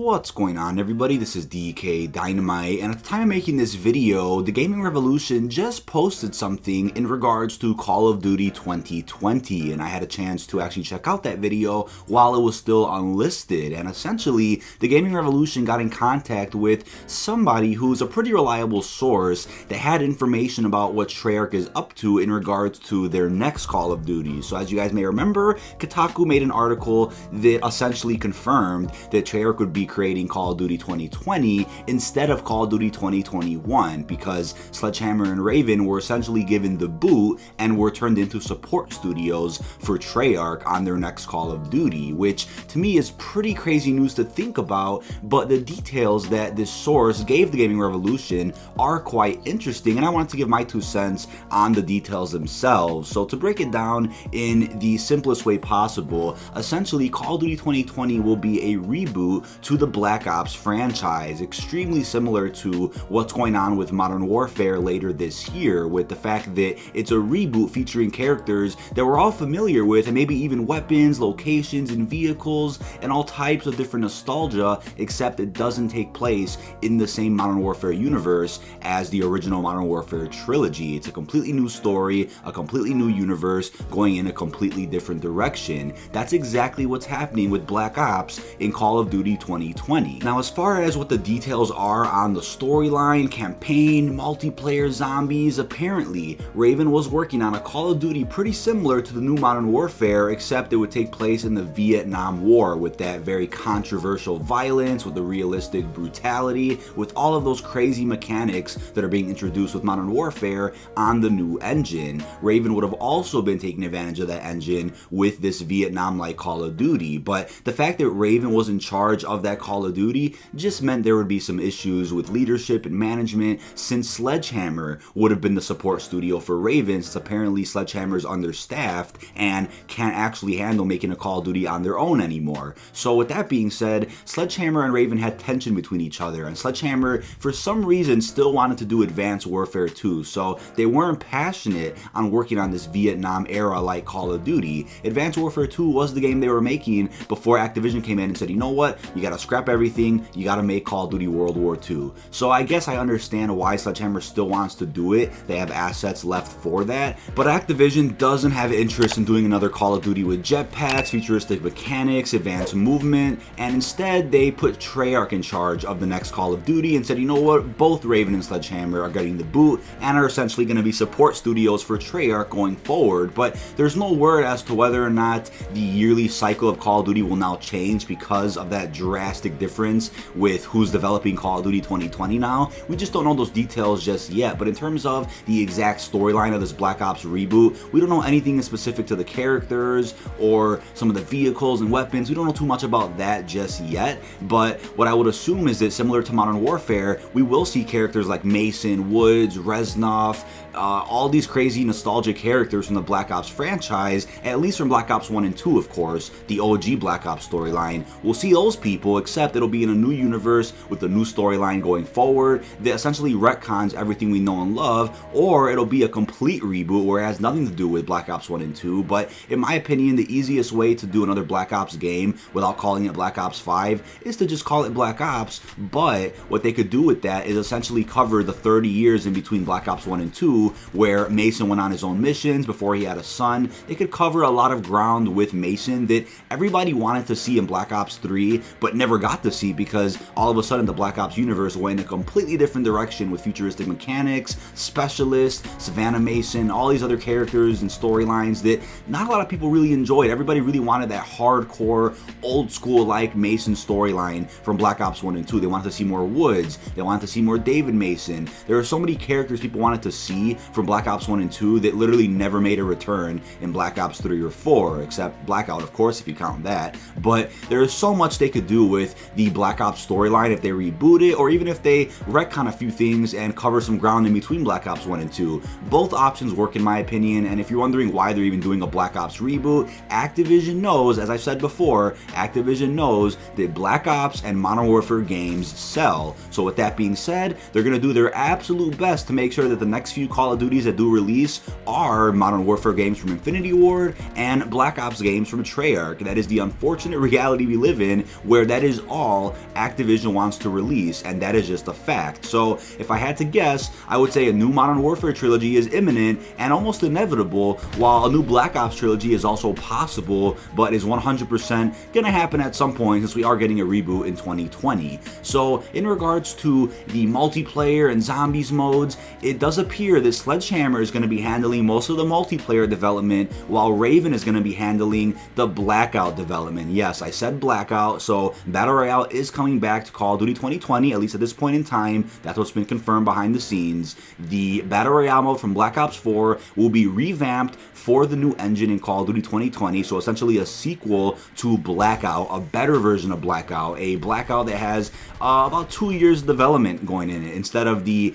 What's going on, everybody? This is dkdynamite, and at the time of making this video, the gaming revolution just posted something in regards to Call of Duty 2020, and I had a chance to actually check out that video while it was still unlisted. And essentially, the gaming revolution got in contact with somebody who's a pretty reliable source that had information about what Treyarch is up to in regards to their next Call of Duty. So as you guys may remember, Kotaku made an article that essentially confirmed that Treyarch would be creating Call of Duty 2020 instead of Call of Duty 2021 because Sledgehammer and Raven were essentially given the boot and were turned into support studios for Treyarch on their next Call of Duty, which to me is pretty crazy news to think about, but the details that this source gave the gaming revolution are quite interesting, and I wanted to give my 2 cents on the details themselves. So to break it down in the simplest way possible, essentially Call of Duty 2020 will be a reboot to the Black Ops franchise, extremely similar to what's going on with Modern Warfare later this year, with the fact that it's a reboot featuring characters that we're all familiar with, and maybe even weapons, locations, and vehicles, and all types of different nostalgia, except it doesn't take place in the same Modern Warfare universe as the original Modern Warfare trilogy. It's a completely new story, a completely new universe, going in a completely different direction. That's exactly what's happening with Black Ops in Call of Duty 2020. Now, as far as what the details are on the storyline, campaign, multiplayer, zombies, apparently Raven was working on a Call of Duty pretty similar to the new Modern Warfare, except it would take place in the Vietnam War with that very controversial violence, with the realistic brutality, with all of those crazy mechanics that are being introduced with Modern Warfare on the new engine. Raven would have also been taking advantage of that engine with this Vietnam-like Call of Duty, but the fact that Raven was in charge of that Call of Duty just meant there would be some issues with leadership and management, since Sledgehammer would have been the support studio for Raven, since apparently Sledgehammer is understaffed and can't actually handle making a Call of Duty on their own anymore. So with that being said, Sledgehammer and Raven had tension between each other, and Sledgehammer for some reason still wanted to do Advanced Warfare 2, so they weren't passionate on working on this Vietnam era like Call of Duty. Advanced Warfare 2 was the game they were making before Activision came in and said, you know what, you gotta scrap everything, you gotta make Call of Duty World War II. So I guess I understand why Sledgehammer still wants to do it. They have assets left for that, but Activision doesn't have interest in doing another Call of Duty with jetpacks, futuristic mechanics, advanced movement, and instead they put Treyarch in charge of the next Call of Duty and said, you know what, both Raven and Sledgehammer are getting the boot and are essentially going to be support studios for Treyarch going forward. But there's no word as to whether or not the yearly cycle of Call of Duty will now change because of that drastic difference with who's developing Call of Duty 2020 now. We just don't know those details just yet, but in terms of the exact storyline of this Black Ops reboot, we don't know anything specific to the characters or some of the vehicles and weapons. We don't know too much about that just yet, but what I would assume is that similar to Modern Warfare, we will see characters like Mason, Woods, Reznov, all these crazy nostalgic characters from the Black Ops franchise, at least from Black Ops 1 and 2, of course, the OG Black Ops storyline. We'll see those people, except it'll be in a new universe with a new storyline going forward that essentially retcons everything we know and love, or it'll be a complete reboot where it has nothing to do with Black Ops 1 and 2, but in my opinion, the easiest way to do another Black Ops game without calling it Black Ops 5 is to just call it Black Ops, but what they could do with that is essentially cover the 30 years in between Black Ops 1 and 2, where Mason went on his own missions before he had a son. They could cover a lot of ground with Mason that everybody wanted to see in Black Ops 3, but never got to see because all of a sudden the Black Ops universe went in a completely different direction with futuristic mechanics, specialists, Savannah Mason, all these other characters and storylines that not a lot of people really enjoyed. Everybody really wanted that hardcore, old school like Mason storyline from Black Ops 1 and 2. They wanted to see more Woods. They wanted to see more David Mason. There are so many characters people wanted to see from Black Ops 1 and 2 that literally never made a return in Black Ops 3 or 4, except Blackout, of course, if you count that. But there is so much they could do with the Black Ops storyline if they reboot it, or even if they retcon a few things and cover some ground in between Black Ops 1 and 2. Both options work in my opinion, and if you're wondering why they're even doing a Black Ops reboot, Activision knows, as I said before, Activision knows that Black Ops and Modern Warfare games sell. So with that being said, they're going to do their absolute best to make sure that the next few Call of Duties that do release are Modern Warfare games from Infinity Ward and Black Ops games from Treyarch. That is the unfortunate reality we live in, where that is is all Activision wants to release, and that is just a fact. So if I had to guess, I would say a new Modern Warfare trilogy is imminent and almost inevitable, while a new Black Ops trilogy is also possible, but is 100% gonna happen at some point since we are getting a reboot in 2020. So in regards to the multiplayer and zombies modes, it does appear that Sledgehammer is gonna be handling most of the multiplayer development, while Raven is gonna be handling the Blackout development. Yes, I said Blackout, so Battle Royale is coming back to Call of Duty 2020, at least at this point in time. That's what's been confirmed behind the scenes. The Battle Royale mode from Black Ops 4 will be revamped for the new engine in Call of Duty 2020, so essentially a sequel to Blackout, a better version of Blackout, a Blackout that has about 2 years of development going in it, instead of the,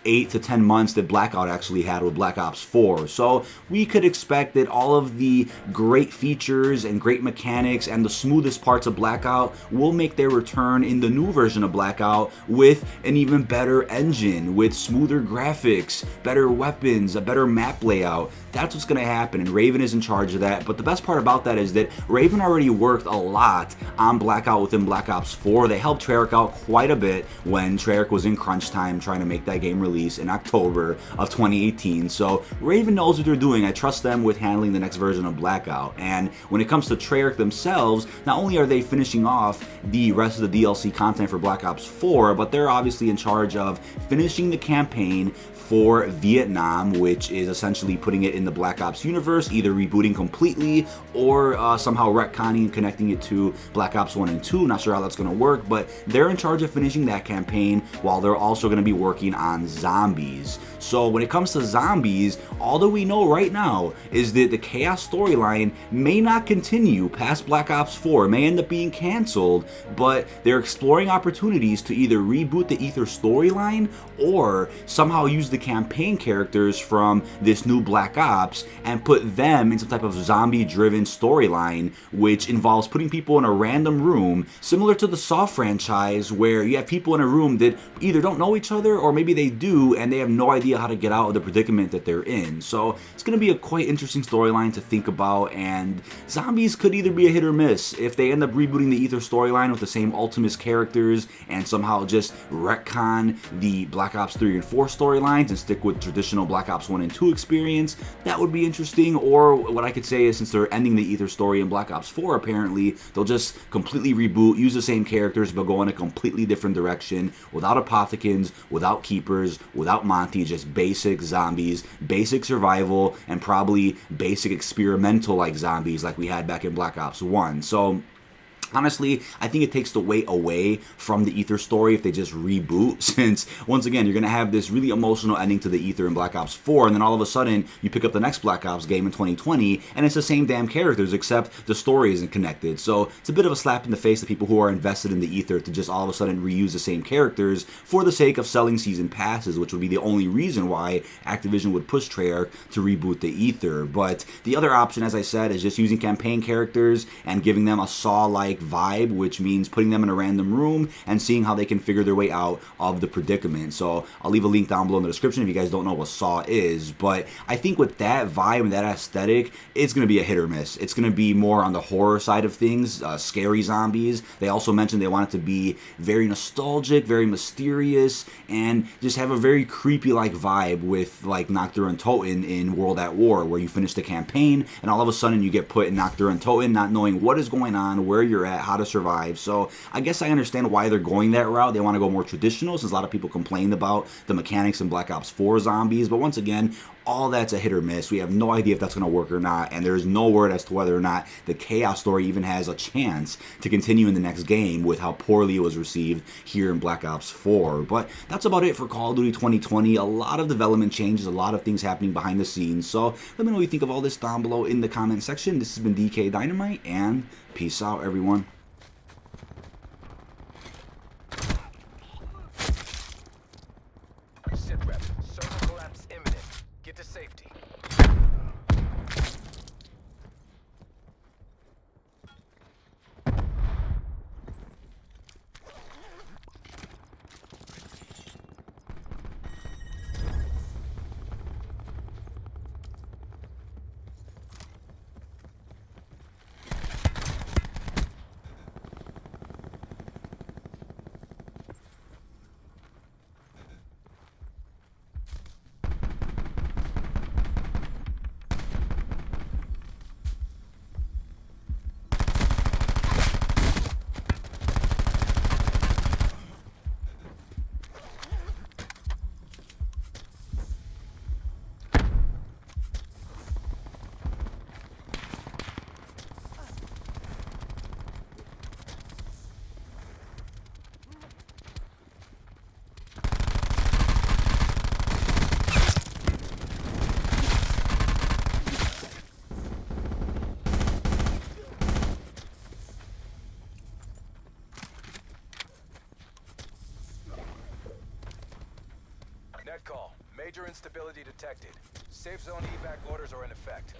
8 to 10 months that Blackout actually had with Black Ops 4. So we could expect that all of the great features and great mechanics and the smoothest parts of Blackout will make their return in the new version of Blackout with an even better engine, with smoother graphics, better weapons, a better map layout. That's what's going to happen, and Raven is in charge of that. But the best part about that is that Raven already worked a lot on Blackout within Black Ops 4. They helped Treyarch out quite a bit when Treyarch was in crunch time trying to make that game release in October of 2018. So Raven knows what they're doing. I trust them with handling the next version of Blackout. And when it comes to Treyarch themselves, not only are they finishing off the rest of the DLC content for Black Ops 4, but they're obviously in charge of finishing the campaign for Vietnam, which is essentially putting it in the Black Ops universe, either rebooting completely or somehow retconning and connecting it to Black Ops 1 and 2. Not sure how that's going to work, but they're in charge of finishing that campaign while they're also going to be working on zombies. So when it comes to zombies, all that we know right now is that the Chaos storyline may not continue past Black Ops 4, it may end up being canceled, but they're exploring opportunities to either reboot the Aether storyline or somehow use the campaign characters from this new Black Ops and put them in some type of zombie-driven storyline, which involves putting people in a random room, similar to the Saw franchise, where you have people in a room that either don't know each other or maybe they do and they have no idea how to get out of the predicament that they're in. So it's going to be a quite interesting storyline to think about, and zombies could either be a hit or miss. If they end up rebooting the Aether storyline with the same Ultimus characters and somehow just retcon the Black Ops 3 and 4 storylines and stick with traditional Black Ops 1 and 2 experience, that would be interesting. Or what I could say is, since they're ending the Aether story in Black Ops 4, apparently they'll just completely reboot, use the same characters, but go in a completely different direction, without Apothicons, without Keepers, without Monty, just basic zombies, basic survival, and probably basic experimental like zombies like we had back in Black Ops 1. So honestly, I think it takes the weight away from the Aether story if they just reboot, since, once again, you're going to have this really emotional ending to the Aether in Black Ops 4, and then all of a sudden, you pick up the next Black Ops game in 2020, and it's the same damn characters, except the story isn't connected. So it's a bit of a slap in the face to people who are invested in the Aether to just all of a sudden reuse the same characters for the sake of selling season passes, which would be the only reason why Activision would push Treyarch to reboot the Aether. But the other option, as I said, is just using campaign characters and giving them a Saw-like vibe, which means putting them in a random room and seeing how they can figure their way out of the predicament. So I'll leave a link down below in the description if you guys don't know what Saw is. But I think with that vibe and that aesthetic, it's going to be a hit or miss. It's going to be more on the horror side of things, scary zombies. They also mentioned they want it to be very nostalgic, very mysterious, and just have a very creepy-like vibe with like Nocturne and Toten in World at War, where you finish the campaign and all of a sudden you get put in Nocturne and Toten, not knowing what is going on, where you're at, how to survive. So I guess I understand why they're going that route. They want to go more traditional, since a lot of people complained about the mechanics in Black Ops 4 zombies. But once again, all that's a hit or miss. We have no idea if that's going to work or not, and there's no word as to whether or not the Chaos story even has a chance to continue in the next game with how poorly it was received here in Black Ops 4. But that's about it for Call of Duty 2020. A lot of development changes, a lot of things happening behind the scenes. So let me know what you think of all this down below in the comment section. This has been dkdynamite, and peace out, everyone. Sit rep. Server collapse imminent. Get to safety. Instability detected. Safe zone evac orders are in effect.